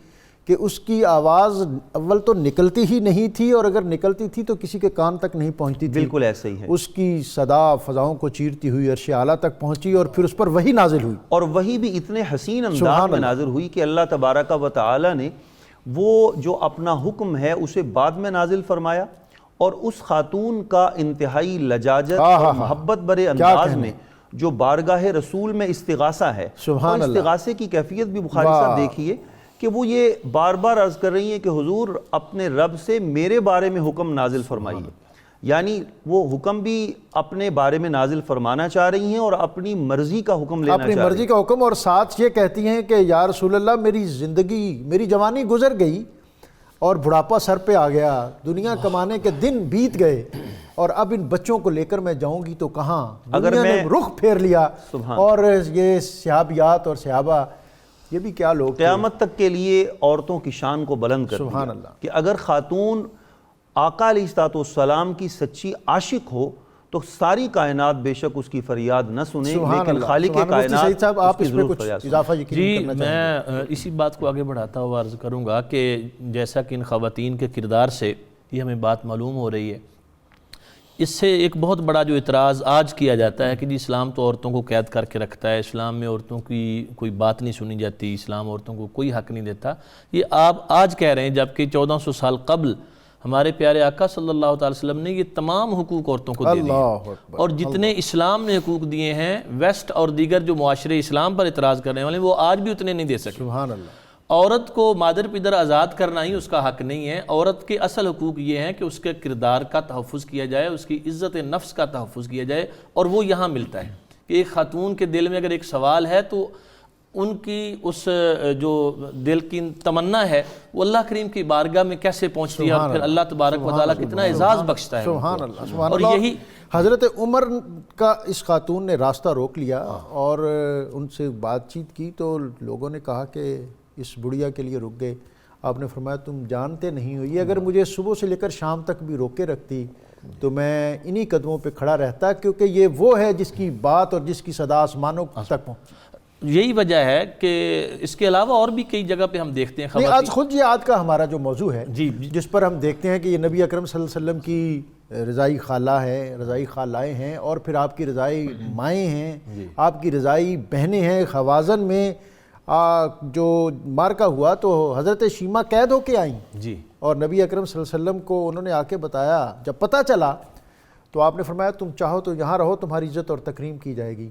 کہ اس کی آواز اول تو نکلتی ہی نہیں تھی، اور اگر نکلتی تھی تو کسی کے کان تک نہیں پہنچتی تھی۔ بالکل ایسے ہی ہے۔ اس کی صدا فضاؤں کو چیرتی ہوئی عرش اعلیٰ تک پہنچی، اور پھر اس پر وحی نازل ہوئی، اور وہی بھی اتنے حسین انداز میں نازل ہوئی کہ اللہ تبارک و تعالی نے وہ جو اپنا حکم ہے اسے بعد میں نازل فرمایا، اور اس خاتون کا انتہائی لجاجت اور محبت برے انداز میں جو بارگاہ رسول میں استغاثہ ہے، اور استغاثے کی کیفیت بھی بخاری صاحب دیکھیے کہ وہ یہ بار بار عرض کر رہی ہیں کہ حضور اپنے رب سے میرے بارے میں حکم نازل فرمائیے، یعنی وہ حکم بھی اپنے بارے میں نازل فرمانا چاہ رہی ہیں اور اپنی مرضی کا حکم لینا چاہ رہی ہیں، اپنی مرضی کا حکم، اور ساتھ یہ کہتی ہیں کہ یا رسول اللہ میری زندگی، میری جوانی گزر گئی اور بڑھاپا سر پہ آ گیا، دنیا کمانے کے دن بیت گئے، اور اب ان بچوں کو لے کر میں جاؤں گی تو کہاں؟ دنیا نے رخ پھیر لیا، اور یہ صحابیات اور صحابہ یہ بھی کیا لوگ قیامت تک کے لیے عورتوں کی شان کو بلند کر دیا کہ اگر خاتون آقا علیہ السلام کی سچی عاشق ہو تو ساری کائنات بے شک اس کی فریاد نہ سنے، لیکن خالق کائنات اس کی ضرور فریاد سنے۔ جی، میں اسی بات کو آگے بڑھاتا ہوا عرض کروں گا کہ جیسا کہ ان خواتین کے کردار سے یہ ہمیں بات معلوم ہو رہی ہے، اس سے ایک بہت بڑا جو اعتراض آج کیا جاتا ہے کہ جی اسلام تو عورتوں کو قید کر کے رکھتا ہے، اسلام میں عورتوں کی کوئی بات نہیں سنی جاتی، اسلام عورتوں کو کوئی حق نہیں دیتا۔ یہ آپ آج کہہ رہے ہیں، جبکہ 1400 سال قبل ہمارے پیارے آقا صلی اللہ علیہ وسلم نے یہ تمام حقوق عورتوں کو دے دیے، اور جتنے اسلام نے حقوق دیے ہیں ویسٹ اور دیگر جو معاشرے اسلام پر اعتراض کرنے والے ہیں وہ آج بھی اتنے نہیں دے سکتے۔ عورت کو مادر پدر آزاد کرنا ہی اس کا حق نہیں ہے. عورت کے اصل حقوق یہ ہیں کہ اس کے کردار کا تحفظ کیا جائے, اس کی عزت نفس کا تحفظ کیا جائے, اور وہ یہاں ملتا ہے کہ ایک خاتون کے دل میں اگر ایک سوال ہے تو ان کی اس جو دل کی تمنا ہے وہ اللہ کریم کی بارگاہ میں کیسے پہنچتی ہے, اور پھر اللہ تبارک و تعالیٰ کتنا اعزاز بخشتا ہے. سبحان اللہ, سبحان اور اللہ. یہی حضرت عمر کا اس خاتون نے راستہ روک لیا اور ان سے بات چیت کی تو لوگوں نے کہا کہ اس بڑھیا کے لیے رک گئے. آپ نے فرمایا تم جانتے نہیں ہو, یہ اگر مجھے صبح سے لے کر شام تک بھی روکے رکھتی تو میں انہی قدموں پہ کھڑا رہتا, کیونکہ یہ وہ ہے جس کی بات اور جس کی صدا آسمانوں تک پہنچ. یہی وجہ ہے کہ اس کے علاوہ اور بھی کئی جگہ پہ ہم دیکھتے ہیں آج خود جہاد کا ہمارا جو موضوع ہے جی جس پر ہم دیکھتے ہیں کہ یہ نبی اکرم صلی اللہ علیہ وسلم کی رضائی خالہ ہے, رضائی خالائیں ہیں, اور پھر آپ کی رضائی مائیں ہیں, آپ کی رضائی بہنیں ہیں. خوازن میں جو مارکا ہوا تو حضرت شیمہ قید ہو کے آئیں جی, اور نبی اکرم صلی اللہ علیہ وسلم کو انہوں نے آ کے بتایا. جب پتہ چلا تو آپ نے فرمایا تم چاہو تو یہاں رہو, تمہاری عزت اور تکریم کی جائے گی,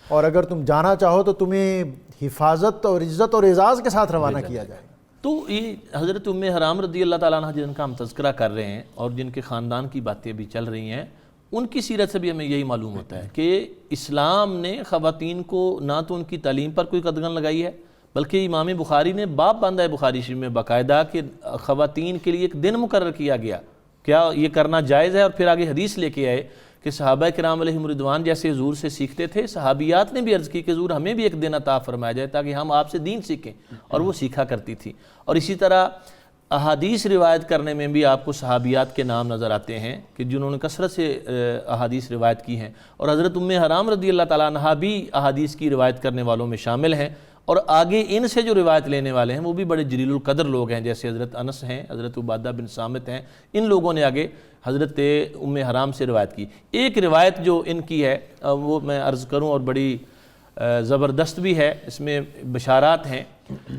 اور اگر تم جانا چاہو تو تمہیں حفاظت اور عزت اور اعزاز کے ساتھ روانہ کیا جائے گا. تو یہ حضرت ام حرام رضی اللہ تعالیٰ عنہ جن کا ہم تذکرہ کر رہے ہیں اور جن کے خاندان کی باتیں بھی چل رہی ہیں, ان کی سیرت سے بھی ہمیں یہی معلوم ہوتا ہے کہ اسلام نے خواتین کو نہ تو ان کی تعلیم پر کوئی قدغن لگائی ہے, بلکہ امام بخاری نے باب باندھا ہے بخاری شریف میں باقاعدہ کہ خواتین کے لیے ایک دن مقرر کیا گیا, کیا یہ کرنا جائز ہے, اور پھر آگے حدیث لے کے آئے کہ صحابہ کرام علیہم رضوان جیسے حضور سے سیکھتے تھے, صحابیات نے بھی عرض کی کہ حضور ہمیں بھی ایک دن عطا فرمایا جائے تاکہ ہم آپ سے دین سیکھیں, اور وہ سیکھا کرتی تھی. اور اسی طرح احادیث روایت کرنے میں بھی آپ کو صحابیات کے نام نظر آتے ہیں کہ جنہوں نے کثرت سے احادیث روایت کی ہیں, اور حضرت ام حرام رضی اللہ تعالیٰ عنہا بھی احادیث کی روایت کرنے والوں میں شامل ہیں. اور آگے ان سے جو روایت لینے والے ہیں وہ بھی بڑے جلیل القدر لوگ ہیں, جیسے حضرت انس ہیں, حضرت عبادہ بن صامت ہیں. ان لوگوں نے آگے حضرت ام حرام سے روایت کی. ایک روایت جو ان کی ہے وہ میں عرض کروں, اور بڑی زبردست بھی ہے, اس میں بشارات ہیں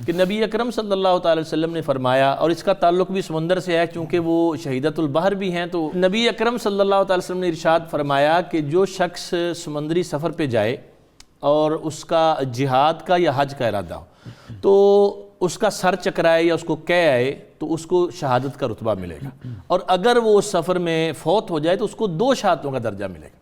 کہ نبی اکرم صلی اللہ تعالی وسلم نے فرمایا, اور اس کا تعلق بھی سمندر سے ہے چونکہ وہ شہیدۃ البحر بھی ہیں. تو نبی اکرم صلی اللہ تعالی وسلم نے ارشاد فرمایا کہ جو شخص سمندری سفر پہ جائے اور اس کا جہاد کا یا حج کا ارادہ ہو تو اس کا سر چکرائے یا اس کو کہہ آئے تو اس کو شہادت کا رتبہ ملے گا, اور اگر وہ اس سفر میں فوت ہو جائے تو اس کو 2 شہادتوں کا درجہ ملے گا.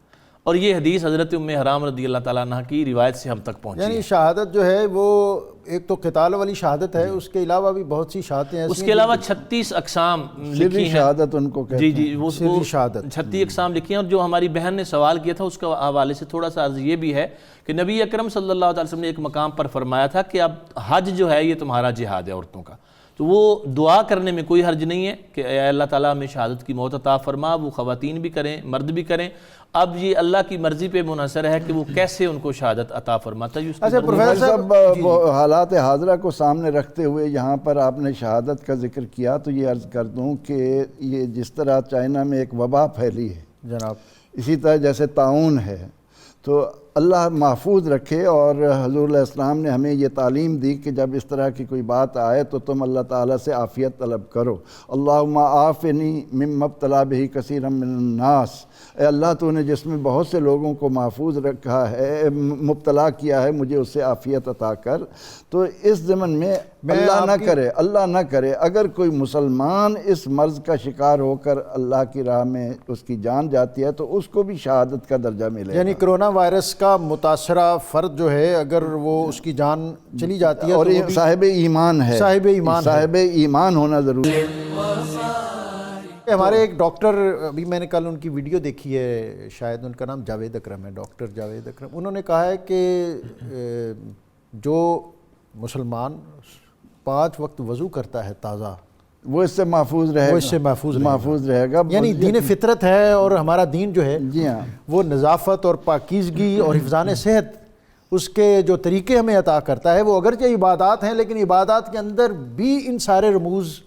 اور یہ حدیث حضرت ام حرام رضی اللہ تعالیٰ عنہ کی روایت سے ہم تک پہنچی یعنی شہادت جو ہے وہ ایک تو قتال والی شہادت ہے, اس کے علاوہ بھی بہت سی شہادتیں ہیں, اس کے علاوہ 36 اقسام لکھی ہیں. شہادت ان کو کہتے ہیں. جی وہ شہادت 36 اقسام لکھی ہیں. اور جو ہماری بہن نے سوال کیا تھا اس کے حوالے سے تھوڑا سا عرض یہ بھی ہے کہ نبی اکرم صلی اللہ علیہ وسلم نے ایک مقام پر فرمایا تھا کہ اب حج جو ہے یہ تمہارا جہاد ہے عورتوں کا, تو وہ دعا کرنے میں کوئی حرج نہیں ہے کہ اے اللہ تعالیٰ ہمیں شہادت کی موت عطا فرما. وہ خواتین بھی کریں, مرد بھی کریں. اب یہ اللہ کی مرضی پہ منحصر ہے کہ وہ کیسے ان کو شہادت عطا فرماتا ہے. اچھا پروفیسر صاحب, حالات حاضرہ کو سامنے رکھتے ہوئے یہاں پر آپ نے شہادت کا ذکر کیا تو یہ عرض کر دوں کہ یہ جس طرح چائنا میں ایک وبا پھیلی ہے جناب, اسی طرح جیسے طاعون ہے, تو اللہ محفوظ رکھے. اور حضور علیہ السلام نے ہمیں یہ تعلیم دی کہ جب اس طرح کی کوئی بات آئے تو تم اللہ تعالیٰ سے عافیت طلب کرو. اللہم عافنی مما ابتلا بہ کثیرا من الناس, اے اللہ تو نے جس میں بہت سے لوگوں کو محفوظ رکھا ہے, مبتلا کیا ہے, مجھے اس سے عافیت عطا کر. تو اس ضمن میں اللہ نہ کرے اگر کوئی مسلمان اس مرض کا شکار ہو کر اللہ کی راہ میں اس کی جان جاتی ہے تو اس کو بھی شہادت کا درجہ ملے گا. یعنی کرونا وائرس کا متاثرہ فرد جو ہے اگر وہ اس کی جان چلی جاتی ہے اور صاحب ایمان ہے, صاحب ایمان ہونا ضروری ہے. ہمارے ایک ڈاکٹر, ابھی میں نے کل ان کی ویڈیو دیکھی ہے, شاید ان کا نام جاوید اکرم ہے, ڈاکٹر جاوید اکرم. انہوں نے کہا ہے کہ جو مسلمان 5 وقت وضو کرتا ہے تازہ, وہ اس سے محفوظ رہے گا. یعنی دین فطرت ہے, اور ہمارا دین جو ہے جی ہاں وہ نظافت اور پاکیزگی اور حفظان صحت اس کے جو طریقے ہمیں عطا کرتا ہے. وہ اگرچہ عبادات ہیں لیکن عبادات کے اندر بھی ان سارے رموز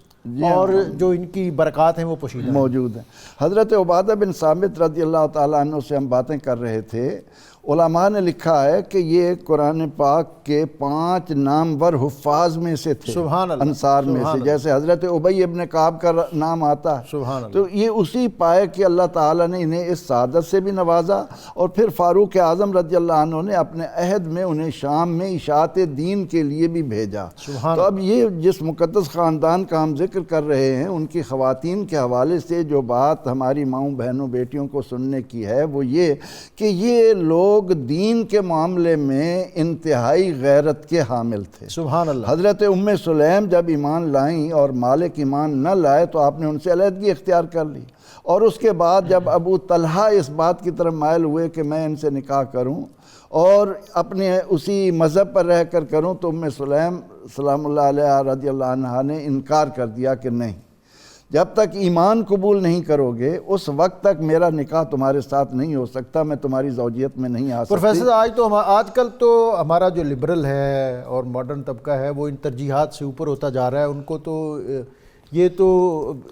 اور جو ان کی برکات ہیں وہ پوشیدہ موجود ہیں. حضرت عبادہ بن صامت رضی اللہ تعالیٰ عنہ سے ہم باتیں کر رہے تھے. علماء نے لکھا ہے کہ یہ قرآن پاک کے 5 نامور حفاظ میں سے تھے، سبحان اللہ، انصار میں سبحان سے، اللہ، جیسے حضرت ابی ابن کعب کا نام آتا ہے، سبحان اللہ۔ تو یہ اسی پائے کہ اللہ تعالیٰ نے انہیں اس سعادت سے بھی نوازا، اور پھر فاروق اعظم رضی اللہ عنہ نے اپنے عہد میں انہیں شام میں اشاعت دین کے لیے بھی بھیجا۔ تو اب یہ جس مقدس خاندان کا ہم ذکر کر رہے ہیں، ان کی خواتین کے حوالے سے جو بات ہماری ماؤں بہنوں بیٹیوں کو سننے کی ہے وہ یہ کہ یہ لوگ دین کے معاملے میں انتہائی غیرت کے حامل تھے۔ سبحان اللہ۔ حضرت ام سلیم جب ایمان لائیں اور مالک ایمان نہ لائے تو آپ نے ان سے علیحدگی اختیار کر لی، اور اس کے بعد جب ابو طلحہ اس بات کی طرف مائل ہوئے کہ میں ان سے نکاح کروں اور اپنے اسی مذہب پر رہ کر کروں، تو ام سلیم سلام اللہ علیہ رضی اللہ عنہ نے انکار کر دیا کہ نہیں، جب تک ایمان قبول نہیں کرو گے اس وقت تک میرا نکاح تمہارے ساتھ نہیں ہو سکتا، میں تمہاری زوجیت میں نہیں آ سکتی۔ پروفیسر آج کل تو ہمارا جو لبرل ہے اور ماڈرن طبقہ ہے وہ ان ترجیحات سے اوپر ہوتا جا رہا ہے، ان کو تو یہ تو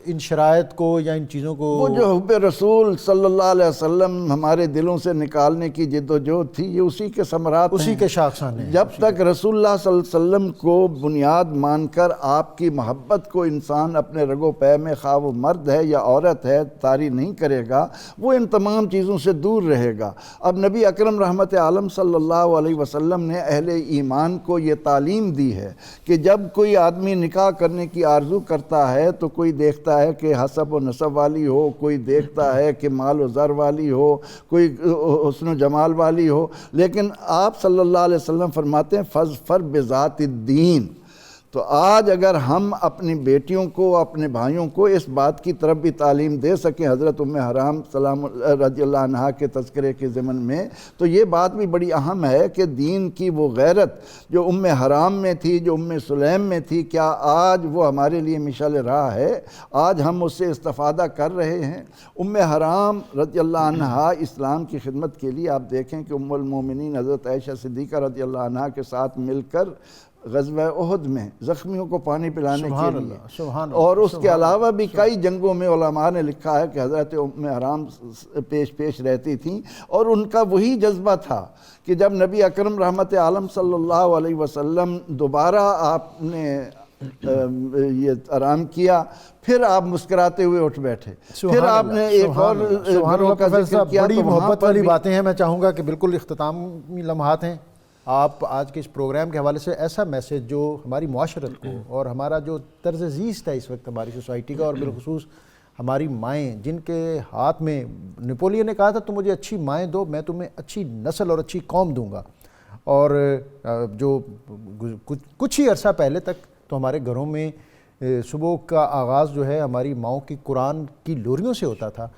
ان شرائط کو یا ان چیزوں کو، وہ جو حب رسول صلی اللہ علیہ وسلم ہمارے دلوں سے نکالنے کی جد و جہد تھی، یہ اسی کے ثمرات ہیں، اسی کے شاخسانے ہیں۔ جب تک رسول اللہ صلی اللہ علیہ وسلم کو بنیاد مان کر آپ کی محبت کو انسان اپنے رگ و پے میں، خواہ وہ مرد ہے یا عورت ہے، طاری نہیں کرے گا، وہ ان تمام چیزوں سے دور رہے گا۔ اب نبی اکرم رحمت عالم صلی اللہ علیہ وسلم نے اہل ایمان کو یہ تعلیم دی ہے کہ جب کوئی آدمی نکاح کرنے کی آرزو کرتا ہے تو کوئی دیکھتا ہے کہ حسب و نسب والی ہو، کوئی دیکھتا ہے کہ مال و زر والی ہو، کوئی حسن و جمال والی ہو، لیکن آپ صلی اللہ علیہ وسلم فرماتے ہیں فَاظْفَرْ بِذَاتِ الدِّین۔ تو آج اگر ہم اپنی بیٹیوں کو، اپنے بھائیوں کو اس بات کی طرف بھی تعلیم دے سکیں حضرت ام حرام سلام رضی اللہ عنہا کے تذکرے کے ضمن میں، تو یہ بات بھی بڑی اہم ہے کہ دین کی وہ غیرت جو ام حرام میں تھی، جو ام سلیم میں تھی، کیا آج وہ ہمارے لیے مشعل راہ ہے؟ آج ہم اس سے استفادہ کر رہے ہیں؟ ام حرام رضی اللہ عنہا اسلام کی خدمت کے لیے آپ دیکھیں کہ ام المومنین حضرت عائشہ صدیقہ رضی اللہ عنہا کے ساتھ مل کر غزوہ احد میں زخمیوں کو پانی پلانے کے لیے، اور اس کے علاوہ بھی کئی جنگوں میں علماء نے لکھا ہے کہ حضرت ام حرام پیش رہتی تھیں، اور ان کا وہی جذبہ تھا کہ جب نبی اکرم رحمت عالم صلی اللہ علیہ وسلم دوبارہ آپ نے یہ آرام کیا، پھر آپ مسکراتے ہوئے اٹھ بیٹھے، پھر آپ نے ایک اور گروہ کا ذکر کیا۔ بڑی محبت والی باتیں ہیں، میں چاہوں گا کہ بالکل اختتامی لمحات ہیں، آپ آج کے اس پروگرام کے حوالے سے ایسا میسیج جو ہماری معاشرت کو اور ہمارا جو طرز زیست ہے اس وقت ہماری سوسائٹی کا، اور بالخصوص ہماری مائیں جن کے ہاتھ میں نپولین نے کہا تھا تم مجھے اچھی مائیں دو میں تمہیں اچھی نسل اور اچھی قوم دوں گا، اور جو کچھ ہی عرصہ پہلے تک تو ہمارے گھروں میں صبح کا آغاز جو ہے ہماری ماؤں کی قرآن کی لوریوں سے ہوتا تھا۔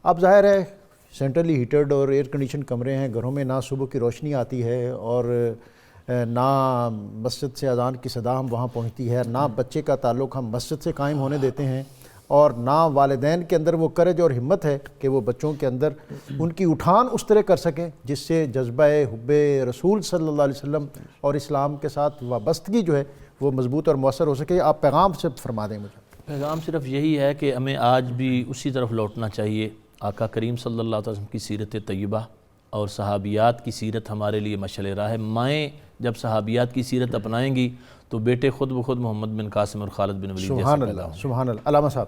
اب ظاہر ہے سینٹرلی ہیٹڈ اور ایئر کنڈیشن کمرے ہیں گھروں میں، نہ صبح کی روشنی آتی ہے اور نہ مسجد سے اذان کی صدا ہم وہاں پہنچتی ہے، نہ بچے کا تعلق ہم مسجد سے قائم ہونے دیتے ہیں، اور نہ والدین کے اندر وہ کرج اور ہمت ہے کہ وہ بچوں کے اندر ان کی اٹھان اس طرح کر سکیں جس سے جذبہ حب رسول صلی اللہ علیہ وسلم اور اسلام کے ساتھ وابستگی جو ہے وہ مضبوط اور مؤثر ہو سکے۔ آپ پیغام سے فرما دیں مجھے۔ پیغام صرف یہی ہے کہ ہمیں آج بھی اسی طرف لوٹنا چاہیے، آقا کریم صلی اللہ علیہ وسلم کی سیرت طیبہ اور صحابیات کی سیرت ہمارے لیے مشعل راہ ہے۔ مائیں جب صحابیات کی سیرت اپنائیں گی تو بیٹے خود بخود محمد بن قاسم اور خالد بن ولید سبحان اللہ، سبحان اللہ۔ علامہ صاحب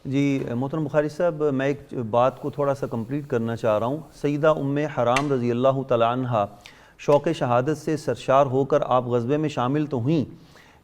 جی محترم بخاری صاحب، میں ایک بات کو تھوڑا سا کمپلیٹ کرنا چاہ رہا ہوں۔ سیدہ ام حرام رضی اللہ تعالیٰ عنہ شوق شہادت سے سرشار ہو کر آپ غزوے میں شامل تو ہوئیں،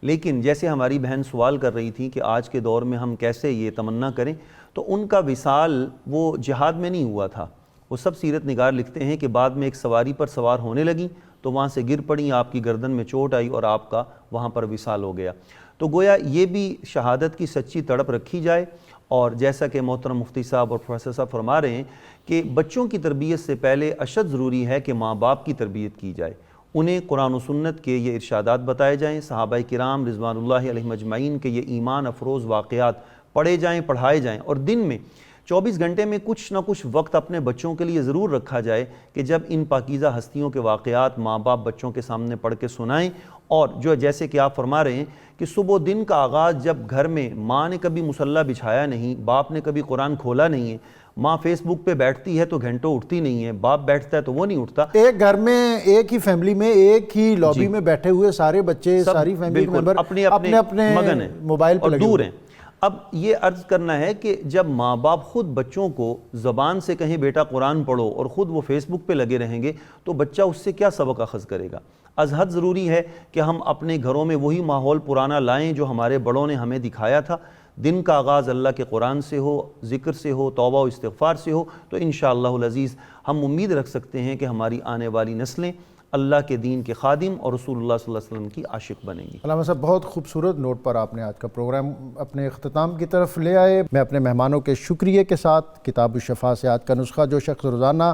لیکن جیسے ہماری بہن سوال کر رہی تھی کہ آج کے دور میں ہم کیسے یہ تمنا کریں، تو ان کا وصال وہ جہاد میں نہیں ہوا تھا۔ وہ سب سیرت نگار لکھتے ہیں کہ بعد میں ایک سواری پر سوار ہونے لگیں تو وہاں سے گر پڑیں، آپ کی گردن میں چوٹ آئی اور آپ کا وہاں پر وصال ہو گیا۔ تو گویا یہ بھی شہادت کی سچی تڑپ رکھی جائے، اور جیسا کہ محترم مفتی صاحب اور پروفیسر صاحب فرما رہے ہیں کہ بچوں کی تربیت سے پہلے اشد ضروری ہے کہ ماں باپ کی تربیت کی جائے، انہیں قرآن و سنت کے یہ ارشادات بتائے جائیں، صحابہ کرام رضوان اللہ علیہم اجمعین کے یہ ایمان افروز واقعات پڑھے جائیں، پڑھائے جائیں، اور دن میں 24 گھنٹے میں کچھ نہ کچھ وقت اپنے بچوں کے لیے ضرور رکھا جائے کہ جب ان پاکیزہ ہستیوں کے واقعات ماں باپ بچوں کے سامنے پڑھ کے سنائیں، اور جو جیسے کہ آپ فرما رہے ہیں کہ صبح دن کا آغاز جب گھر میں ماں نے کبھی مصلی بچھایا نہیں، باپ نے کبھی قرآن کھولا نہیں ہے، ماں فیس بک پہ بیٹھتی ہے تو گھنٹوں اٹھتی نہیں ہے، باپ بیٹھتا ہے تو وہ نہیں اٹھتا. ایک گھر میں ایک ہی فیملی میں ایک ہی لابی میں بیٹھے ہوئے سارے بچے ساری فیملی ممبر اپنے اپنے مگن ہیں موبائل پہ دور ہیں. اب یہ عرض کرنا ہے کہ جب ماں باپ خود بچوں کو زبان سے کہیں بیٹا قرآن پڑھو اور خود وہ فیس بک پہ لگے رہیں گے تو بچہ اس سے کیا سبق اخذ کرے گا؟ از حد ضروری ہے کہ ہم اپنے گھروں میں وہی ماحول پرانا لائیں جو ہمارے بڑوں نے ہمیں دکھایا تھا. دن کا آغاز اللہ کے قرآن سے ہو، ذکر سے ہو، توبہ و استغفار سے ہو، تو انشاءاللہ العزیز ہم امید رکھ سکتے ہیں کہ ہماری آنے والی نسلیں اللہ کے دین کے خادم اور رسول اللہ صلی اللہ علیہ وسلم کی عاشق بنیں گی. علامہ صاحب بہت خوبصورت نوٹ پر آپ نے آج کا پروگرام اپنے اختتام کی طرف لے آئے. میں اپنے مہمانوں کے شکریہ کے ساتھ کتاب الشفا سے آج کا نسخہ جو شخص روزانہ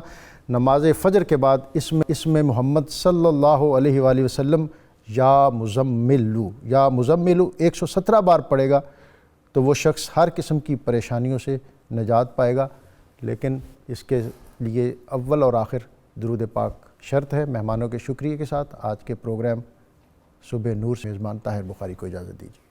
نماز فجر کے بعد اسم محمد صلی اللہ علیہ وآلہ وسلم یا مزملو 117 بار پڑھے گا تو وہ شخص ہر قسم کی پریشانیوں سے نجات پائے گا. لیکن اس کے لیے اول اور آخر درود پاک شرط ہے. مہمانوں کے شکریہ کے ساتھ آج کے پروگرام صبح نور سے میزبان طاہر بخاری کو اجازت دیجیے.